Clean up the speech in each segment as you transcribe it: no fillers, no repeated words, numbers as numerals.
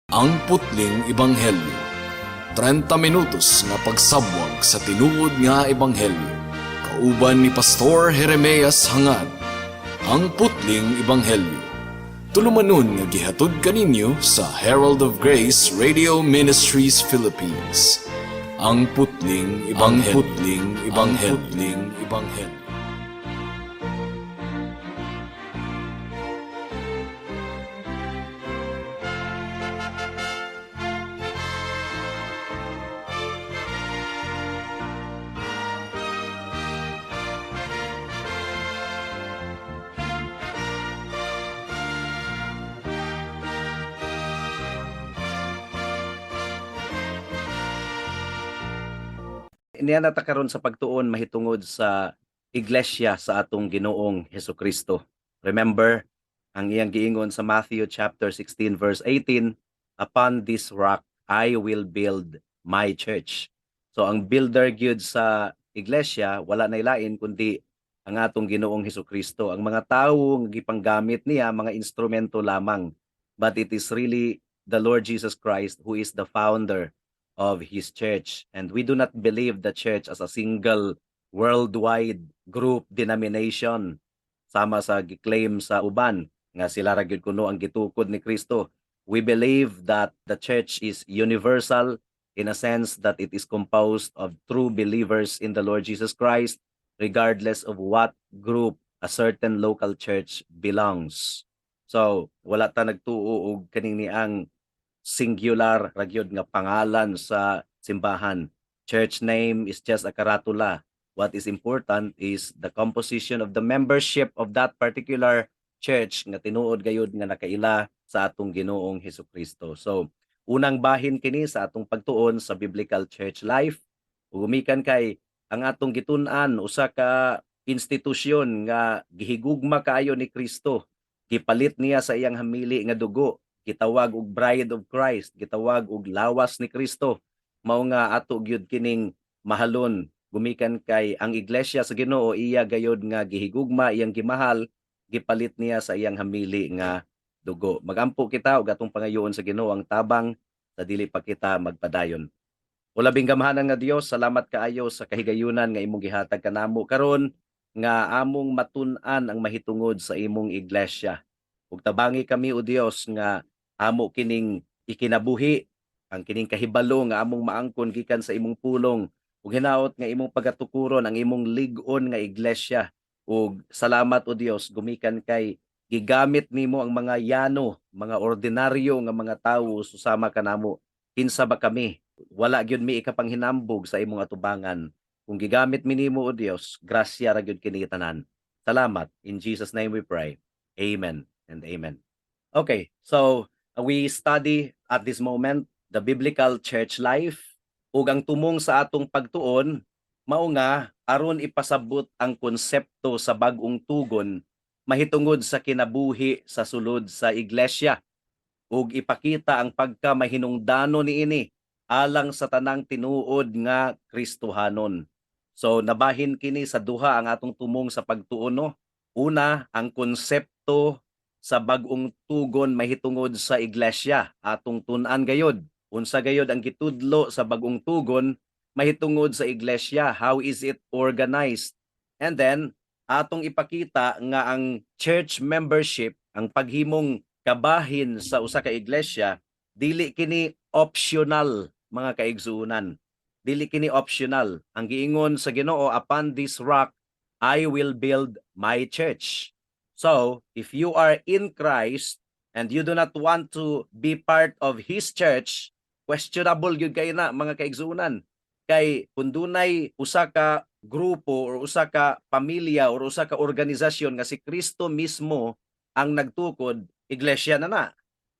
Ang Putling Ebanghelyo. 30 minutos nga pagsabwag sa tinuod nga ebanghelyo. Kauban ni Pastor Jeremias Hangad. Ang Putling Ebanghelyo. Tulumanon nga gihatod kaninyo sa Herald of Grace Radio Ministries Philippines. Ang Putling Ebanghelyo. Ang Putling Ebanghelyo. Iniya nata karon sa pagtuon mahitungod sa iglesia sa atong Ginoong Hesukristo. Remember ang iyang giingon sa Matthew chapter 16 verse 18, "Upon this rock I will build my church." So ang builder gyud sa iglesia wala nay lain kundi ang atong Ginoong Hesukristo. Ang mga tawo nga gipanggamit niya mga instrumento lamang, but it is really the Lord Jesus Christ who is the founder of His church. And we do not believe the church as a single worldwide group denomination sama sa giklaim sa uban nga sila ra gyud kuno ang gitukod ni Kristo. We believe that the church is universal in a sense that it is composed of true believers in the Lord Jesus Christ regardless of what group a certain local church belongs. So wala ta nagtuo og kanini ang singular ragyod nga pangalan sa simbahan. Church name is just a karatula. What is important is the composition of the membership of that particular church nga tinuod gayud nga nakaila sa atong Ginoong Hesukristo. So, unang bahin kini sa atong pagtuon sa biblical church life. Gumikan kay ang atong gitun-an usa ka institusyon nga gihigugma kaayo ni Kristo. Gipalit niya sa iyang hamili nga dugo, gitawag og bride of Christ, gitawag og lawas ni Kristo. Mao nga ato gyud kining mahalon gumikan kay ang iglesia sa Ginoo iya gayod nga gihigugma iyang gimahal, gipalit niya sa iyang hamili nga dugo. Magampo kita og atong pangayoon sa Ginoo ang tabang sa dili pa kita magpadayon. O labing gamahanan nga Dios, salamat kaayo sa kahigayunan nga imong gihatag kanamo karon nga among matun-an ang mahitungod sa imong iglesia. Ug tabangi kami o Dios nga amo kining ikinabuhi ang kining kahibalo nga among maangkon gikan sa imong pulong ug hinaot nga imong pagatukuron ang imong lig-on nga iglesia. Ug salamat o Dios gumikan kay gigamit nimo ang mga yano, mga ordinaryo nga mga tawo susama kanamo. Kinsa ba kami? Wala gyud mi ikapanghinambog sa imong atubangan. Kung gigamit mi nimo o Dios, grasya ra gyud kini tanan. Salamat. In Jesus name we pray. Amen and amen. Okay, so we study at this moment the biblical church life ug ang tumong sa atong pagtuon mao nga aron ipasabot ang konsepto sa bag-ong tugon mahitungod sa kinabuhi sa sulod sa iglesia ug ipakita ang pagkamahinungdano niini alang sa tanang tinuod nga Kristohanon. So nabahin kini sa duha ang atong tumong sa pagtuon no. Una, ang konsepto sa bag-ong tugon mahitungod sa iglesia atong tun-an gayod. Unsa gayod ang gitudlo sa bag-ong tugon mahitungod sa iglesia, how is it organized? And then atong ipakita nga ang church membership, ang paghimong kabahin sa usa ka iglesia, dili kini optional mga kaigsuonan. Dili kini optional. Ang giingon sa Ginoo, upon this rock I will build my church. So, if you are in Christ and you do not want to be part of His church, questionable yun kayo na mga kaigsuunan. Kay kung dunay usa ka grupo or usa ka pamilya or usa ka organisasyon nga si Kristo mismo ang nagtukod, iglesia na na.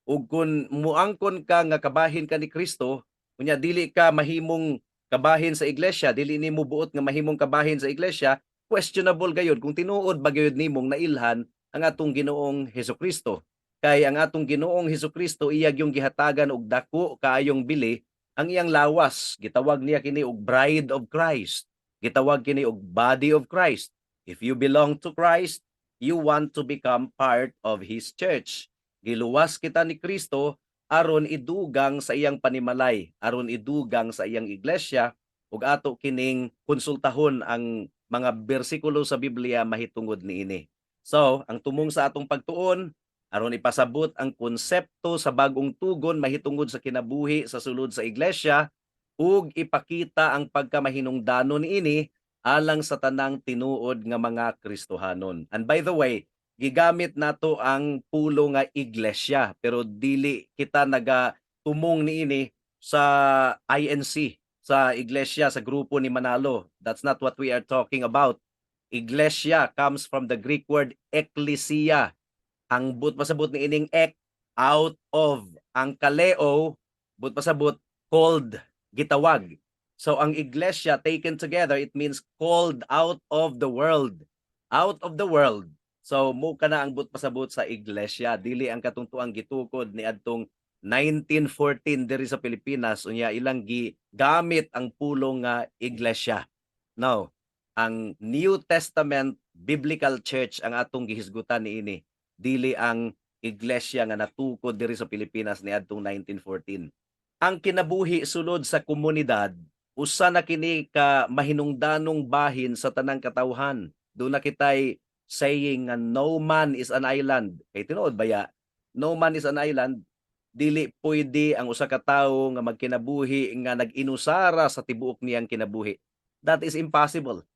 Ug kung muangkon ka nga kabahin ka ni Kristo, kunya dili ka mahimong kabahin sa iglesia, dili nimo buot nga mahimong kabahin sa iglesia, questionable gayud kung tinuod ba gayud nimong nailhan ang atong Ginoong Hesukristo. Kay ang atong Ginoong Hesukristo iyag yung gihatagan og dako kaayong bili ang iyang lawas. Gitawag niya kini og bride of Christ. Gitawag kini og body of Christ. If you belong to Christ, you want to become part of His church. Giluwas kita ni Kristo aron idugang sa iyang panimalay, aron idugang sa iyang iglesia, ug ato kining konsultahon ang mga bersikulo sa Biblia mahitungod niini. So, ang tumong sa atong pagtuon aron ipasabot ang konsepto sa bagong tugon mahitungod sa kinabuhi sa sulod sa iglesia ug ipakita ang pagkamahinungdanon niini alang sa tanang tinuod nga mga Kristohanon. And by the way, gigamit nato ang pulo nga iglesia pero dili kita tumong niini sa INC, sa iglesia, sa grupo ni Manalo. That's not what we are talking about. Iglesia comes from the Greek word ekklesia. Ang but pasabot ni ining ek, out of. Ang kaleo, but pasabot, called, gitawag. So ang iglesia taken together, it means called out of the world. Out of the world. So mo ka na ang but pasabot sa iglesia. Dili ang katungtuang gitukod ni adtong 1914 diri sa Pilipinas, unya ilang gamit ang pulong nga iglesia. Now, ang New Testament Biblical Church ang atong gihisgutan niini, dili ang iglesia nga natukod diri sa Pilipinas ni adtong 1914. Ang kinabuhi sulod sa komunidad, usa na kini ka mahinungdanong bahin sa tanang katawhan. Doon na kitay saying nga no man is an island. Kay tinuod baya, no man is an island, dili pwede ang usa ka tawo nga magkinabuhi nga nag-inusara sa tibuok niyang kinabuhi. That is impossible.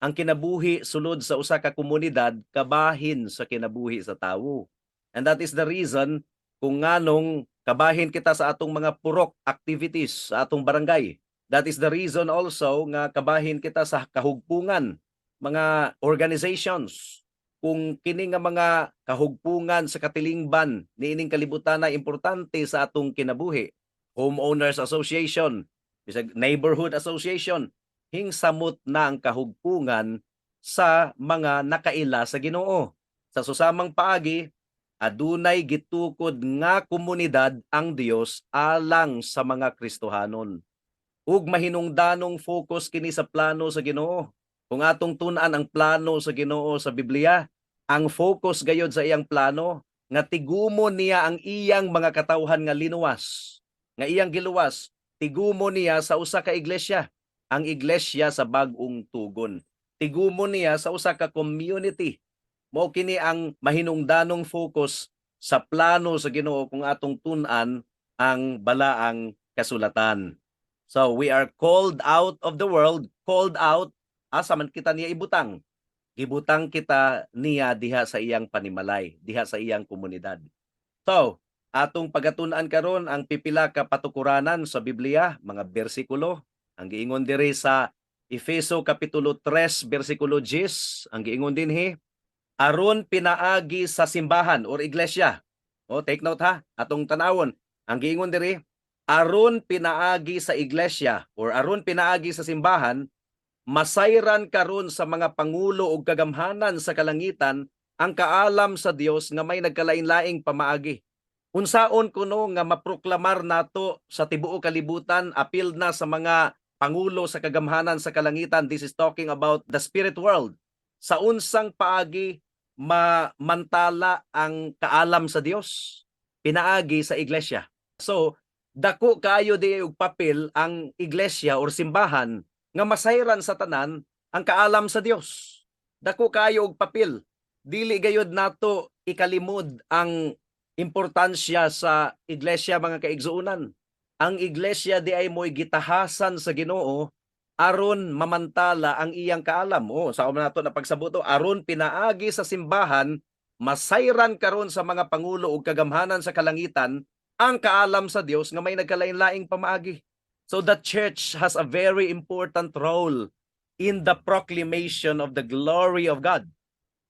Ang kinabuhi sulod sa usa ka komunidad kabahin sa kinabuhi sa tawo. And that is the reason kung nganong kabahin kita sa atong mga purok activities sa atong barangay. That is the reason also nga kabahin kita sa kahugpungan, mga organizations. Kung kini nga mga kahugpungan sa katilingban niining kalibutan na importante sa atong kinabuhi, homeowners association, bisag neighborhood association, hingsamot na ang kahugpungan sa mga nakaila sa Ginoo. Sa susamang paagi, adunay gitukod nga komunidad ang Dios alang sa mga Kristohanon. Ug mahinungdanong focus kini sa plano sa Ginoo. Kung atong tun-an ang plano sa Ginoo sa Biblia, ang focus gayod sa iyang plano nga tigumon niya ang iyang mga katawhan nga linuwas, nga iyang giluwas, tigumon niya sa usa ka iglesia, ang iglesia sa bag-ong tugon. Tigumon niya sa usa ka community. Mao kini ang mahinungdanong focus sa plano sa Ginoo kung atong tun-an ang balaang kasulatan. So we are called out of the world, called out, asa man kita niya ibutang. Gibutang kita niya diha sa iyang panimalay, diha sa iyang komunidad. So, atong pagatun-an karon ang pipila ka patukuranan sa Biblia, mga bersikulo. Ang giingon diri sa Efeso kapitulo 3 bersikulo 10, ang giingon dinhi, aron pinaagi sa simbahan or iglesia. O take note ha, atong tanawon. Ang giingon diri, aron pinaagi sa iglesia or aron pinaagi sa simbahan, masayran karon sa mga pangulo ug kagamhanan sa kalangitan ang kaalam sa Dios nga may nagkalain-laing pamaagi. Unsaon kuno nga maproklamar nato sa tibuok kalibutan apil na sa mga pangulo sa kagamhanan sa kalangitan. This is talking about the spirit world. Sa unsang paagi mantala ang kaalam sa Dios? Pinaagi sa iglesia. So, dako kayo di og papel ang iglesia or simbahan nga masayran sa tanan ang kaalam sa Dios. Dako kayo og papel. Dili gayud nato ikalimod ang importansya sa iglesia, mga kaigsuunan. Ang iglesia di ay mo'y gitahasan sa Ginoo aron mamantala ang iyang kaalam. Sa nato na pagsabuto, aron pinaagi sa simbahan, masayran karon sa mga pangulo ug kagamhanan sa kalangitan ang kaalam sa Dios nga may nagkalain-laing pamaagi. So the church has a very important role in the proclamation of the glory of God.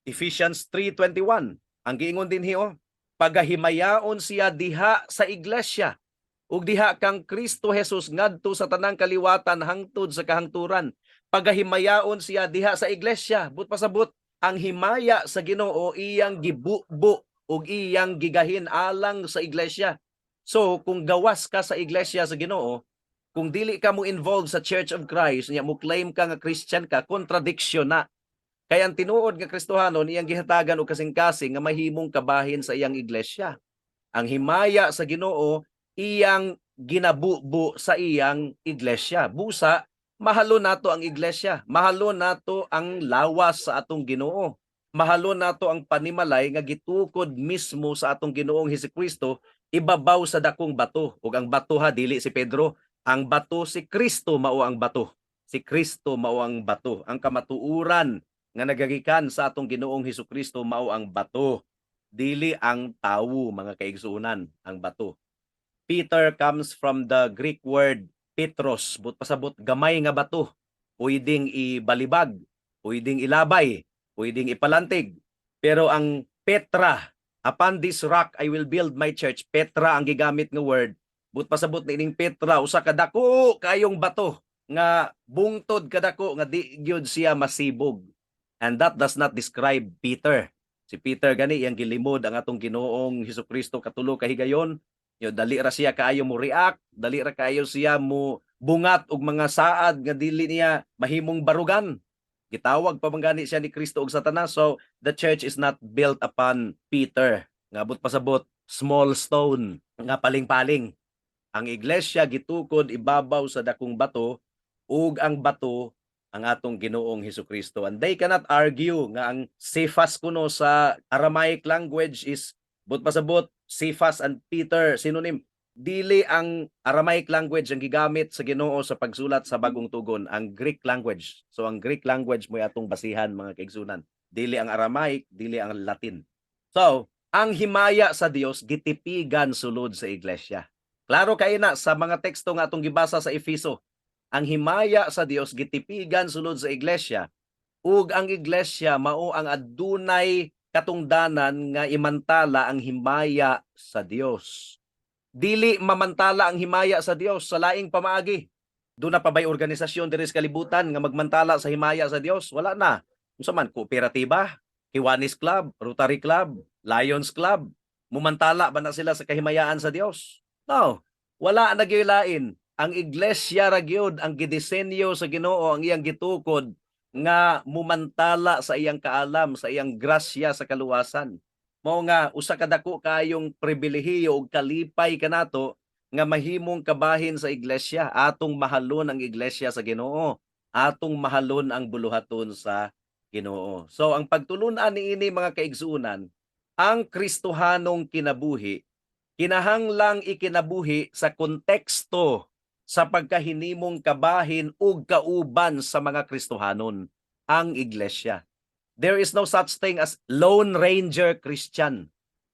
Ephesians 3:21. Ang giingon din hiyo, pagahimayaon siya diha sa iglesia ug diha kang Kristo Jesus ngadto sa tanang kaliwatan hangtod sa kahangturan. Pagahimayaon siya diha sa iglesia. But pasabot ang himaya sa Ginoo iyang gibubo ug iyang gigahin alang sa iglesia. So kung gawas ka sa iglesia sa Ginoo, kung dili ka mo involved sa Church of Christ, niya mo claim ka nga Christian ka, contradiction na. Kaya ang tinuod nga Kristohanon, iyang gihatagan o kasing-kasing nga mahimong kabahin sa iyang iglesia. Ang himaya sa Ginoo, iyang ginabubo sa iyang iglesia. Busa, mahalo nato ang iglesia, mahalo nato ang lawas sa atong Ginoo. Mahalo nato ang panimalay nga gitukod mismo sa atong Ginoong Hesukristo ibabaw sa dakong bato. Ug ang bato ha dili si Pedro, ang bato si Kristo mao ang bato. Si Kristo mao ang bato. Ang kamatuuran nga nagagikan sa atong Ginoong Hesukristo mao ang bato. Dili ang tawo, mga kaigsuonan, ang bato. Peter comes from the Greek word Petros, but pasabot gamay nga bato. Pwedeng ibalibag, pwedeng ilabay, pwedeng ipalantig. Pero ang Petra, upon this rock I will build my church. Petra ang gigamit nga word. But pasabot ni ining Petra usa ka dako kayong bato nga bungtod kadako nga di gyud siya masibog. And that does not describe Peter. Si Peter gani iyang gilimod ang atong Ginoong Hesukristo katulo ka higayon. Yo dali ra siya kaayo mo react, dali ra kaayo siya mo bungat og mga saad nga dili niya mahimong barugan. Gitawag pa man gani siya ni Kristo og Satanas. So the church is not built upon Peter. Ngabot pasabot small stone nga paling-paling. Ang iglesia gitukod ibabaw sa dakong bato ug ang bato ang atong Ginoong Hesukristo. And they cannot argue nga ang Cephas kuno sa Aramaic language is but pasabot Cephas and Peter synonym. Dili ang Aramaic language ang gigamit sa Ginoo sa pagsulat sa Bagong Tugon, ang Greek language. So ang Greek language mo atong basihan, mga kaigsunan. Dili ang Aramaic, dili ang Latin. So, ang himaya sa Dios gitipigan sulod sa iglesia. Klaro kay na sa mga teksto nga atong gibasa sa Efeso. Ang himaya sa Dios gitipigan sulod sa iglesia ug ang iglesia mao ang adunay katungdanan nga imantala ang himaya sa Dios. Dili mamantala ang himaya sa Dios sa laing pamaagi. Doon na pa ba'y organisasyon diri sa kalibutan nga magmantala sa himaya sa Dios? Wala na. Unsa man, kooperatiba, Kiwanis Club, Rotary Club, Lions Club, mumantala ba na sila sa kahimayaan sa Dios? No. Wala na gyud. Ang iglesia ra gyud ang gidisenyo sa Ginoo, ang iyang gitukod nga mumantala sa iyang kaalam, sa iyang grasya sa kaluwasan. Mao nga usa ka dako kayong pribilehiyo ug kalipay kanato nga mahimong kabahin sa iglesia. Atong mahalon ang iglesia sa Ginoo, atong mahalon ang buluhaton sa Ginoo. So ang pagtulun-an niini, mga kaigsuonan, ang Kristohanong kinabuhi kinahanglang ikinabuhi sa konteksto sa pagkahinimong kabahin ug kauban sa mga Kristohanon, ang iglesia. There is no such thing as Lone Ranger Christian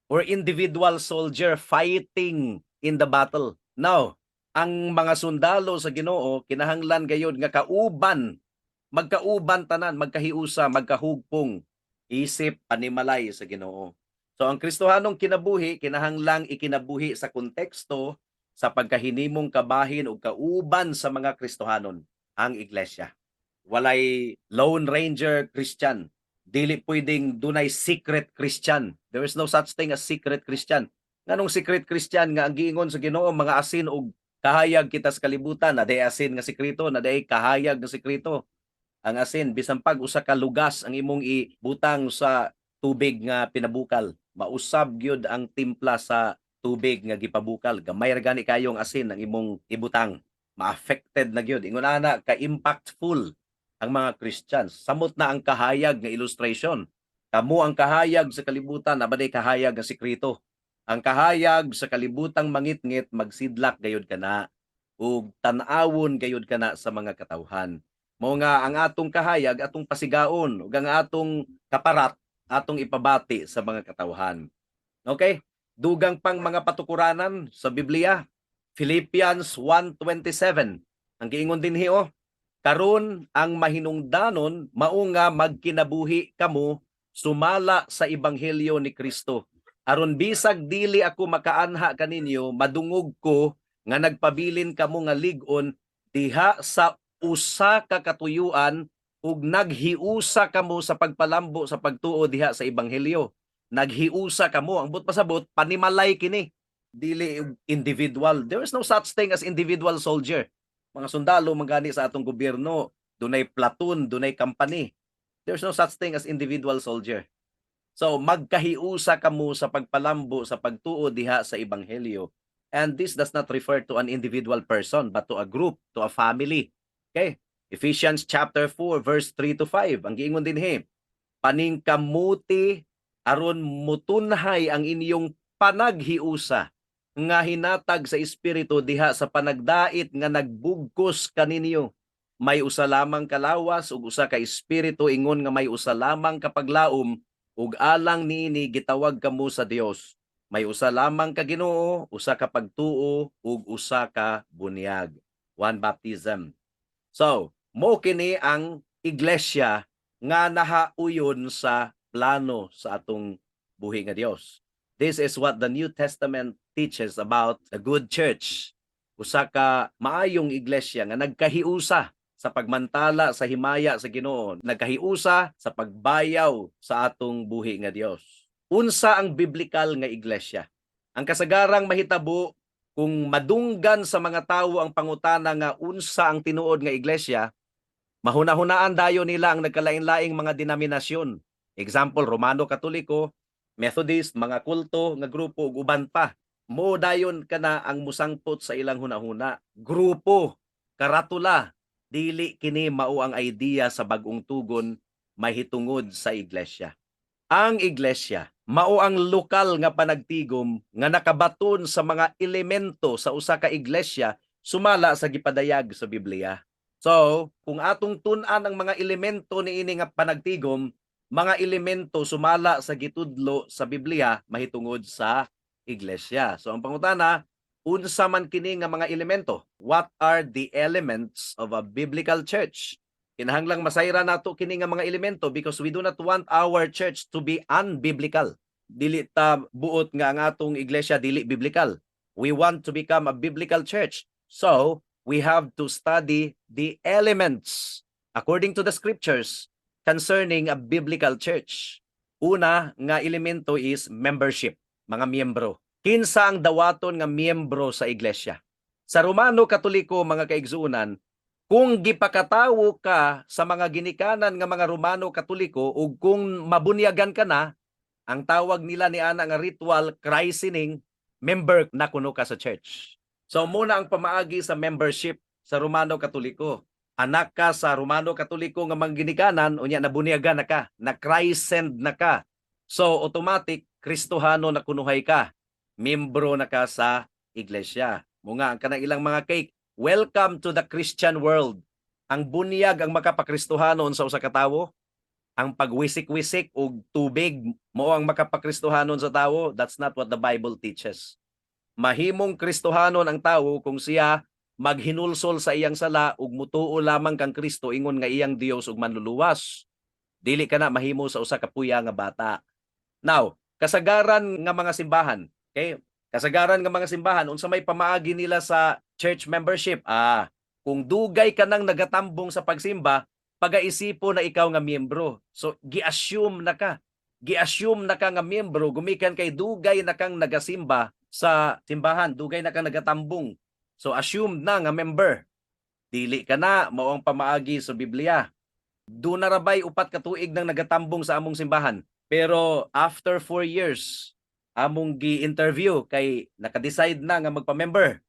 or individual soldier fighting in the battle. Now, ang mga sundalo sa Ginoo kinahanglan gayud nga kauban, magkauban tanan, magkahiusa, magkahugpong isip panimalay sa Ginoo. So ang Kristohanong kinabuhi kinahanglang ikinabuhi sa konteksto sa pagkahinimong kabahin o kauban sa mga Kristohanon, ang iglesia. Walay Lone Ranger Christian. Dili pwedeng dunay secret Christian. There is no such thing as secret Christian. Nganong secret Christian nga ang giingon sa Ginoo, mga asin og kahayag kita sa kalibutan, na day asin nga sekreto, na day kahayag nga sekreto. Ang asin bisan pag usa ka lugas ang imong ibutang sa tubig nga pinabukal, mausab gyud ang timpla sa tubig nga gipabukal. Gamay ra gani kayong asin ang imong ibutang, ma-affected na gyud. Ingon ana ka impactful ang mga Christians. Samot na ang kahayag nga illustration. Kamo ang kahayag sa kalibutan, abaday kahayag nga sekreto. Ang kahayag sa kalibutang mangitngit magsidlak gayud kana ug tan-awon gayud kana sa mga katawhan. Mao nga ang atong kahayag atong pasigaon ug ang atong kaparat atong ipabati sa mga katawhan. Okay? Dugang pang mga patukuranan sa Biblia. Philippians 1:27. Ang giingon dinhi karon ang mahinungdanon mao nga magkinabuhi kamo sumala sa ebanghelyo ni Kristo. Aron bisag dili ako makaanha kaninyo, madungog ko nga nagpabilin kamo nga lig-on diha sa usa ka katuyuan ug naghiusa kamo sa pagpalambo sa pagtuo diha sa ebanghelyo. Naghiusa kamo, ang but pasabot panimalay kini, dili individual. There is no such thing as individual soldier. Mga sundalo mangani sa atong gobyerno, dunay platoon, dunay company. There's no such thing as individual soldier. So magkahiusa kamo sa pagpalambo sa pagtuo diha sa ebanghelyo. And this does not refer to an individual person, but to a group, to a family. Okay? Ephesians chapter 4, verse 3 to 5. Ang giingon din paningkamuti aron mutunhay ang inyong panaghiusa nga hinatag sa espiritu diha sa panagdait nga nagbugkos kaninyo. May usa lamang kalawas ug usa ka espiritu ingon nga may usa lamang kapaglaom ug alang niini gitawag kamo sa Dios. May usa lamang ka Ginoo, usa ka pagtuo ug usa ka bunyag. One baptism. So, mo kini ang iglesia nga nahauyon sa plano sa atong buhi nga Dios. This is what the New Testament teaches about a good church. Usa ka maayong iglesia nga nagkahiusa sa pagmantala sa himaya sa Ginoo, nagkahiusa sa pagbayaw sa atong buhi nga Dios. Unsa ang biblikal nga iglesia? Ang kasagarang mahitabo kung madunggan sa mga tawo ang pangutana nga unsa ang tinuod nga iglesia, mahuna-hunaan dayon nila ang nagkalain-laing mga denominasyon. Example, Romano Katoliko, Methodist, mga kulto nga grupo ug uban pa. Mo dayon kana ang musangpot sa ilang hunahuna. Grupo, karatula, dili kini mao ang idea sa bag-ong tugon mahitungod sa iglesia. Ang iglesia mao ang lokal nga panagtigom nga nakabaton sa mga elemento sa usa ka iglesia sumala sa gipadayag sa Biblia. So, kung atong tun-an ang mga elemento niini nga panagtigom, mga elemento sumala sa gitudlo sa Biblia mahitungod sa iglesia. So ang pangutana, unsa man kini nga mga elemento? What are the elements of a biblical church? Kinahanglang masayra nato kini nga mga elemento because we do not want our church to be unbiblical. Dili ta buot nga ang atong iglesia dili biblical. We want to become a biblical church. So, we have to study the elements according to the scriptures concerning a biblical church. Una nga elemento is membership, mga miyembro. Kinsa ang dawaton nga miyembro sa iglesia? Sa Romano Katoliko, mga kaigsuunan, kung gipakatawo ka sa mga ginikanan nga mga Romano Katoliko ug kung mabunyagan ka na, ang tawag nila ni ana nga ritual christening, member na kuno ka sa church. So muna ang pamaagi sa membership sa Romano Katoliko. Anak ka sa Romano Katoliko nga mga ginikanan, unya nabunyagan na ka, na-christened na ka. So automatic, Kristohano na kunuhay ka. Membro na ka sa iglesia. Mga ang kanang ilang mga cake, welcome to the Christian world. Ang bunyag ang makapakristohanon sa usa ka tawo, ang pagwisik-wisik og tubig mao ang makapakristohanon sa tawo. That's not what the Bible teaches. Mahimong kristohanon ang tawo kung siya maghinulsol sa iyang sala ug mutuo lamang kang Kristo ingon nga iyang Dios ug manluluwas. Dili ka na mahimo sa usa ka puya nga bata. Now, kasagaran nga mga simbahan, okay? Kasagaran nga mga simbahan unsa may pamaagi nila sa church membership? Kung dugay ka nang nagatambong sa pagsimba, pagaisipo na ikaw nga miyembro. So gi-assume na ka. Gi-assume na ka nga miyembro gumikan kay dugay na kang nagasimba sa simbahan, dugay na kang nagatambong. So assumed na nga member. Dili ka na mao ang pamaagi sa Biblia. Do na rabay upat ka tuig nang nagatambong sa among simbahan. Pero after 4 years, among gi-interview kay naka-decide na nga magpa-member.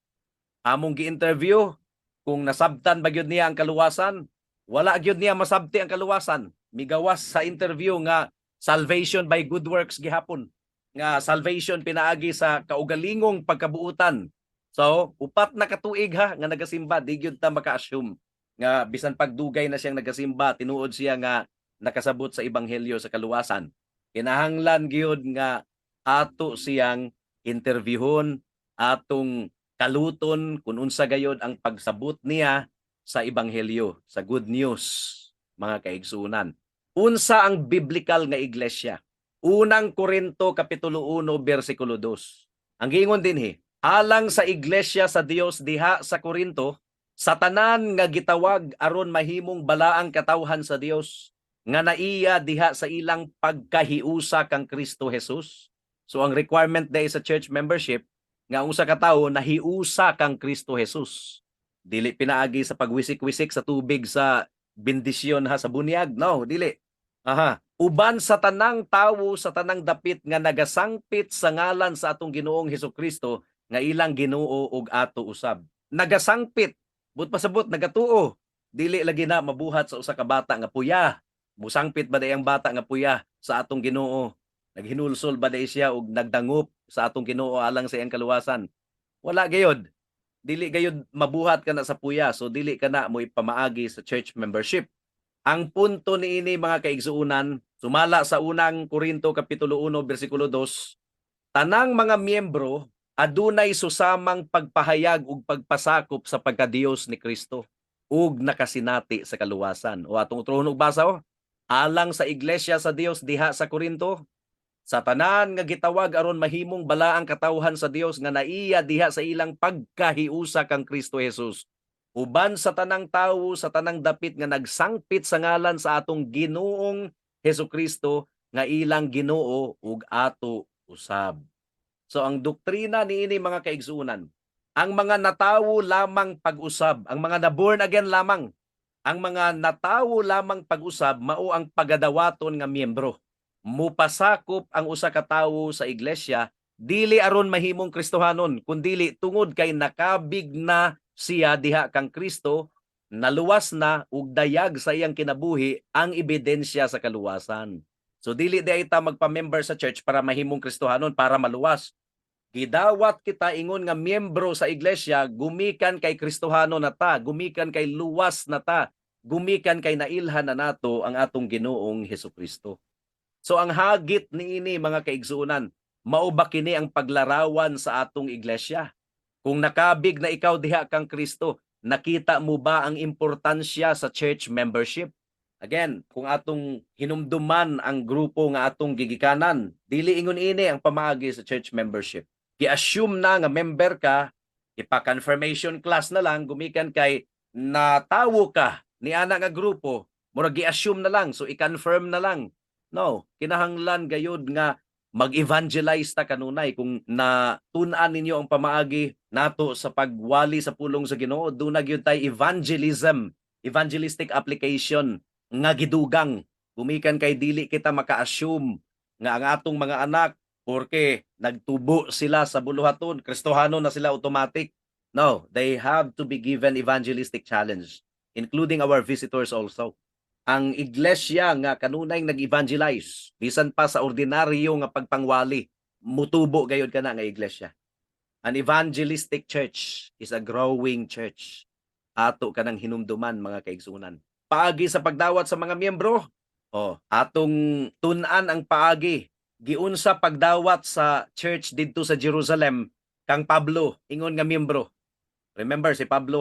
Among gi-interview kung nasabtan ba gyud niya ang kaluwasan, wala gyud niya masabti ang kaluwasan. Migawas sa interview nga salvation by good works gihapon. Nga salvation pinaagi sa kaugalingong pagkabuutan. So, upat na katuig ha nga nagasimba, di gyud ta maka-assume nga bisan pagdugay na siyang nagasimba, tinuod siya nga nakasabot sa ebanghelyo sa kaluwasan. Kinahanglan gyud nga ato siyang interviewon, atong kaluton kung unsa gayod ang pagsabot niya sa ebanghelyo, sa good news, mga kaigsunan. Unsa ang biblical nga iglesia? Unang Korinto kapitulo 1 bersikulo 2. Ang giingon dinhi, alang sa iglesia sa Dios diha sa Korinto, sa tanan nga gitawag aron mahimong balaang katawhan sa Dios, nga naiya diha sa ilang pagkahiusa kang Kristo Jesus. So ang requirement day sa church membership, nga usa ka tawo nahiusa kang Kristo Jesus. Dili pinaagi sa pagwisik-wisik sa tubig sa bendisyon ha sa bunyag. No, dili. Uban sa tanang tawo sa tanang dapit nga nagasangpit sa ngalan sa atong Ginoong Hesukristo, nga ilang Ginoo ug ato usab. Nagasangpit, but pasabot nagatuo. Dili lagi na mabuhat sa usa ka bata nga puya. Musangpit ba day ang bata nga puya sa atong Ginoo? Naghinulsol ba day siya og nagdangup sa atong Ginoo alang sa iyang kaluwasan? Wala gayud. Dili gayud mabuhat ka na sa puya, so dili ka na mo ipamaagi sa church membership. Ang punto niini mga kaigsuunan, sumala sa unang Korinto kapitulo 1 bersikulo 2, tanang mga miyembro adunay susamang pagpahayag ug pagpasakop sa pagkadiyos ni Kristo ug nakasinati sa kaluwasan. O atong utrohon og basa alang sa iglesia sa Dios diha sa Korinto, sa tanan nga gitawag aron mahimong balaang katawhan sa Dios nga naiya diha sa ilang pagkahiusa kang Kristo Jesus. Uban sa tanang tawo sa tanang dapit nga nagsangpit sa ngalan sa atong Ginoong Hesukristo nga ilang Ginoo ug ato usab. So ang doktrina niini mga kaigsuunan, ang mga natawo lamang pag-usab, ang mga na-born again lamang, ang mga natawo lamang pag-usab mao ang pagadawaton nga miyembro. Mupasakop ang usa ka tawo sa iglesia dili aron mahimong Kristohanon kundili tungod kay nakabig na siya diha kang Kristo, naluwas na ug dayag sa iyang kinabuhi ang ebidensya sa kaluwasan. So dili di ta magpa-member sa church para mahimong Kristohanon para maluwas. Gidawat kita ingon nga miyembro sa iglesia gumikan kay Kristohano na ta, gumikan kay luwas na ta, gumikan kay nailhan na nato ang atong Ginoong Hesukristo. So ang hagit niini mga kaigsuunan, mao ba kini ang paglarawan sa atong iglesia? Kung nakabig na ikaw diha kang Kristo, nakita mo ba ang importansya sa church membership? Again, kung atong hinumduman ang grupo nga atong gigikanan, dili ingon ini ang pamaagi sa church membership. Gi-assume na nga member ka, ipa-confirmation class na lang, gumikan kay natawo ka ni ana nga grupo, murag gi-assume na lang, so i-confirm na lang. No, kinahanglan gayud nga mag-evangelize ta kanunay kung natun-an ninyo ang pamaagi nato sa pagwali sa pulong sa Ginoo, do na gyud tay evangelism, evangelistic application nga gidugang. Gumikan kay dili kita maka-assume nga ang atong mga anak porke nagtubo sila sa buluhaton, Kristohano na sila automatic. No, they have to be given evangelistic challenge, including our visitors also. Ang iglesia nga kanunay nag-evangelize, bisan pa sa ordinaryo nga pagpangwali, mutubo gayud kana nga iglesia. An evangelistic church is a growing church. Ato kanang hinumduman mga kaigsunan. Paagi sa pagdawat sa mga miyembro, atong tun-an ang paagi. Giunsa pagdawat sa church didto sa Jerusalem kang Pablo, ingon nga miyembro. Remember si Pablo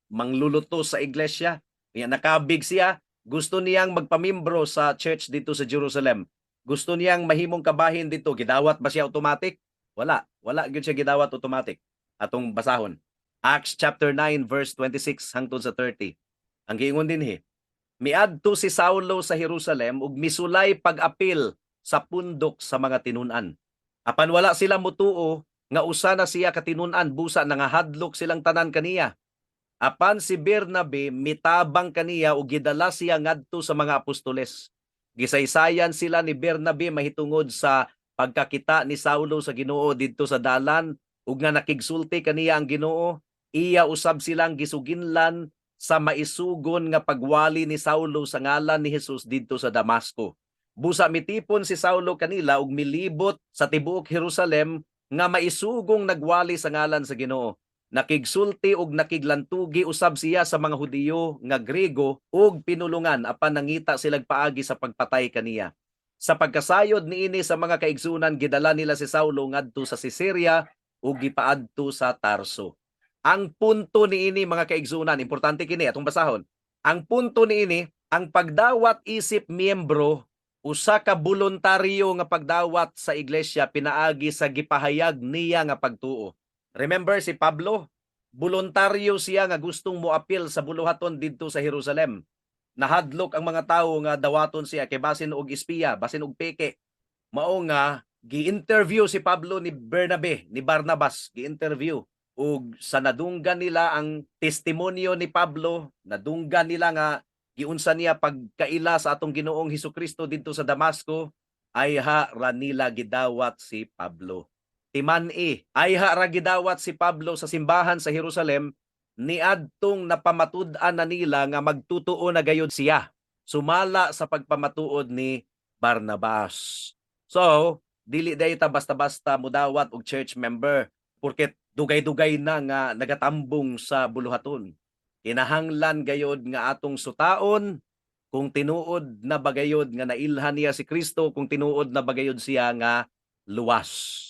manglulutos sa iglesia, nakabig siya. Gusto niyang magpamimbro sa church dito sa Jerusalem. Gusto niyang mahimong kabahin dito. Gidawat ba siya automatic? Wala gyud siya gidawat automatic. Atong basahon. Acts chapter 9 verse 26 hangtod sa 30. Ang giingon dinhi, miadto si Saulo sa Jerusalem ug misulay pag-apil sa pundok sa mga tinun-an. Apan wala sila mutuo nga usa na siya katinun-an, busa nangahadlok silang tanan kaniya. Apan si Bernabe mitabang kaniya ug gidala siya ngadto sa mga apostoles. Gisaysayan sila ni Bernabe mahitungod sa pagkakita ni Saulo sa Ginoo didto sa dalan ug nga nakigsulti kaniya ang Ginoo. Iya usab silang gisuginlan sa maisugon nga pagwali ni Saulo sa ngalan ni Jesus didto sa Damasco. Busa mitipon si Saulo kanila ug milibot sa tibuok Jerusalem nga maisugong nagwali sa ngalan sa Ginoo. Nakigsulti ug nakiglantugi usab siya sa mga Hudiyo nga Grego ug pinulungan apan nangita silang paagi sa pagpatay kaniya. Sa pagkasayod niini sa mga kaigsunan, gidala nila si Saulo ngadto sa Caesarea ug gipaadto sa Tarso. Ang punto niini mga kaigsunan, importante kini atong basahon. Ang punto niini, ang pagdawat isip miyembro, usa ka voluntaryo nga pagdawat sa iglesia pinaagi sa gipahayag niya nga pagtuo. Remember si Pablo, voluntaryo siya nga gustong moapil sa buluhaton didto sa Jerusalem. Nahadlok ang mga tawo nga dawaton siya kay basin og espiya, basin og peke. Mao nga gi-interview si Pablo ni Bernabe, ni Barnabas, gi-interview ug sa nadunggan nila ang testimonyo ni Pablo, nadunggan nila nga giunsa niya pagkaila sa atong Ginoong Hesukristo didto sa Damasco, ay ra nila gidawat si Pablo. Timan-i, ay ra gidawat si Pablo sa simbahan sa Jerusalem niadtong napamatud-an na nila nga magtutuo na gayud siya. Sumala sa pagpamatuod ni Barnabas. So, dili dayta basta-basta mudawat og church member porket dugay-dugay na nga nagatambong sa buluhaton. Kinahanglan gayud nga atong sutaon kung tinuod na bagayod nga nailhan niya si Kristo, kung tinuod na bagayod siya nga luwas.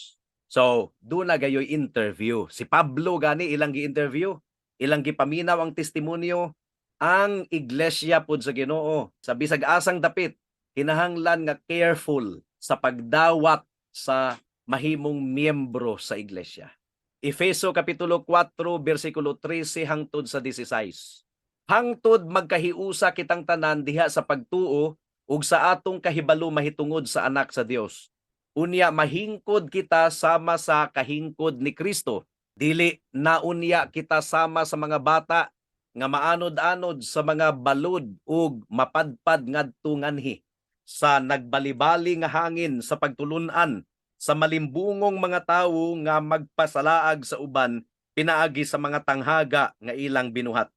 So, doon na gayoy interview. Si Pablo gani ilang gi-interview, ilang gipaminaw ang testimonyo, ang iglesia pod sa Ginoo. Sa bisag asang dapit, kinahanglan nga careful sa pagdawat sa mahimong miyembro sa iglesia. Efeso kapitulo 4 bersikulo 13 hangtod sa 16. Hangtod magkahiusa kitang tanan diha sa pagtuo ug sa atong kahibalo mahitungod sa anak sa Dios. Unya mahingkod kita sama sa kahingkod ni Kristo. Dili na unya kita sama sa mga bata nga maanod-anod sa mga balod ug mapadpad ngadto nganhi sa nagbalibali nga hangin sa pagtulunan sa malimbungong mga tawo nga magpasalaag sa uban pinaagi sa mga tanghaga nga ilang binuhat.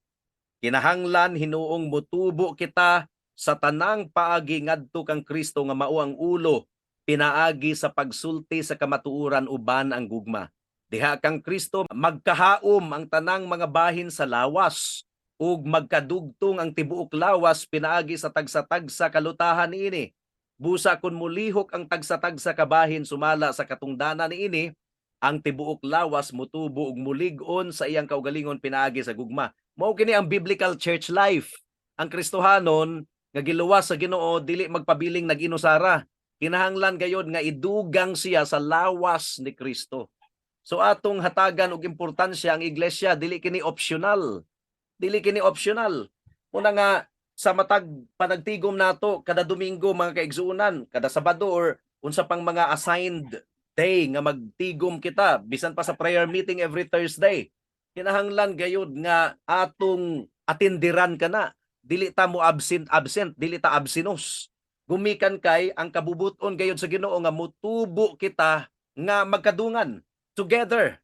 Kinahanglan hinuong mutubo kita sa tanang paagi ngadto kang Kristo nga mao ang ulo pinaagi sa pagsulti sa kamatuoran uban ang gugma. Diha kang Kristo magkahaom ang tanang mga bahin sa lawas ug magkadugtong ang tibuok lawas pinaagi sa tagsa-tagsa kalutahan niini. Busa kun mulihok ang tagsa-tagsa kabahin sumala sa katungdanan niini, ang tibuok lawas mutubo ug mulig-on sa iyang kaugalingon pinaagi sa gugma. Mao kini ang biblical church life. Ang Kristohanon nga giluwas sa Ginoo dili magpabiling nag-inusara. Kinahanglan gayod nga idugang siya sa lawas ni Kristo. So atong hatagan og importansya ang iglesia dili kini optional. Dili kini optional. Una nga sa matag panagtigom nato kada Domingo mga kaigsuonan, kada Sabado or unsa pang mga assigned day nga magtigom kita bisan pa sa prayer meeting every Thursday. Kinahanglan gayud nga atong atindiran kana. Dili ta mo absent, dili ta absinos. Gumikan kay ang kabubuton gayud sa Ginoo nga mutubo kita nga magkadungan together.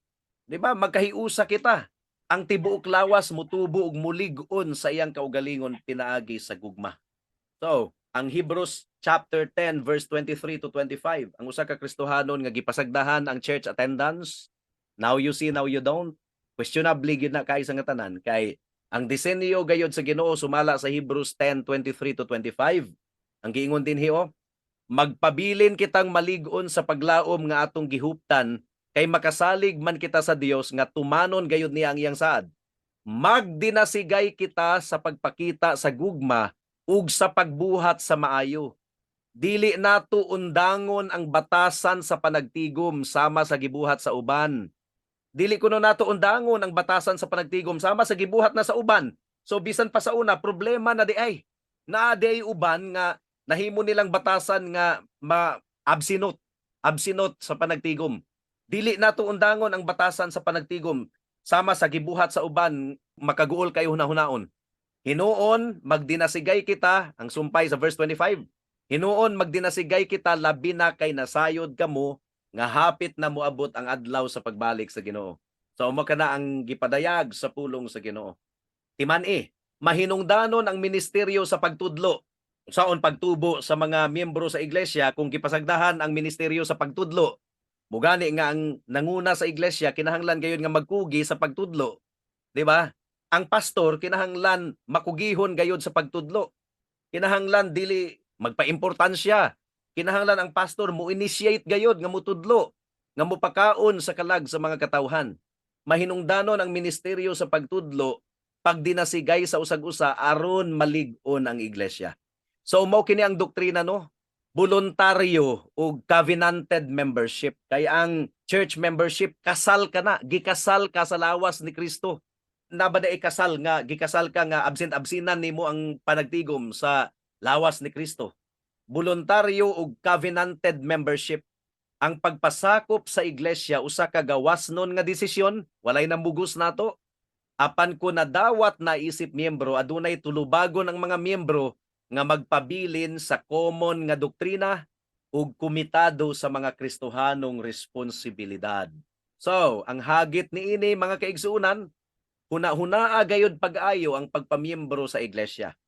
Di ba? Magkahiusa kita. Ang tibuok lawas mutubo ug mulig-on sa iyang kaugalingon pinaagi sa gugma. So, ang Hebrews chapter 10 verse 23 to 25, ang usa ka Kristohanon nga gipasagdahan ang church attendance. Now you see, now you don't. Questionably gyud na kay sa nga tanan kay ang disenyo gayud sa Ginoo sumala sa Hebrews 10:23 to 25. Ang giingon din hiyo, magpabilin kitang malig-on sa paglaom nga atong gihuptan kay makasalig man kita sa Dios nga tumanon gayud niya ang iyang saad. Magdinasigay kita sa pagpakita sa gugma ug sa pagbuhat sa maayo. Dili nato undangon ang batasan sa panagtigom sama sa gibuhat sa uban. Dili kuno nato undangon ang batasan sa panagtigom sama sa gibuhat na sa uban. So bisan pa sa una problema na di ay. Na di ay uban nga nahimo nilang batasan nga absinot sa panagtigom. Dili nato undangon ang batasan sa panagtigom sama sa gibuhat sa uban makaguol kayo hunahunahon. Hinuon magdinasigay kita, ang sumpay sa verse 25. Hinuon magdinasigay kita labi na kay nasayod kamo nga hapit na moabot ang adlaw sa pagbalik sa Ginoo. So mo kana ang gipadayag sa pulong sa Ginoo. Timan-i, mahinungdanon ang ministeryo sa pagtudlo. Saon pagtubo sa mga miyembro sa iglesia kung gipasagdahan ang ministeryo sa pagtudlo. Mugani nga ang nanguna sa iglesia kinahanglan gayon nga magkugi sa pagtudlo. Di ba? Ang pastor kinahanglan makugihon gayud sa pagtudlo. Kinahanglan dili magpaimportansya. Kinahanglan ang pastor mo initiate gayud nga mutudlo, nga mupakaon sa kalag sa mga katawhan. Mahinungdanon ang ministeryo sa pagtudlo pagdinasigay sa usag-usa aron malig-on ang iglesia. So mao kini ang doktrina no, voluntaryo o covenanted membership. Kay ang church membership kasal ka na, gikasal ka sa lawas ni Kristo. Nabada ikasal nga, gikasal ka nga absent-absinan nimo ang panagtigom sa lawas ni Kristo. Voluntaryo o covenanted membership. Ang pagpasakop sa iglesia usa ka gawasnon nga desisyon, walay namugos nato. Apan ko nadawat na isip miyembro adunay tulubagon ang mga miyembro nga magpabilin sa common nga doktrina, ug kumitado sa mga Kristohanong responsibilidad. So, ang hagit niini mga kaigsuunan, huna-hunaa gayud pag-ayo ang pagpamiyembro sa iglesia.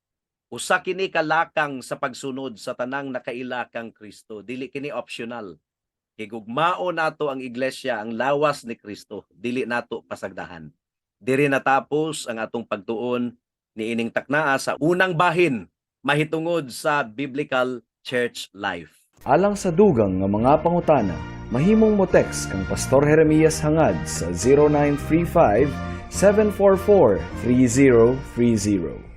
Usa kini kalakang sa pagsunod sa tanang nakailakang Kristo, dili kini optional. Higugmao nato ang iglesia, ang lawas ni Kristo, dili nato pasagdahan. Diri natapos ang atong pagtuon niining taknaa sa unang bahin mahitungod sa biblical church life. Alang sa dugang nga mga pangutana, mahimong mo text kang Pastor Jeremias Hangad sa 0935 744 3030.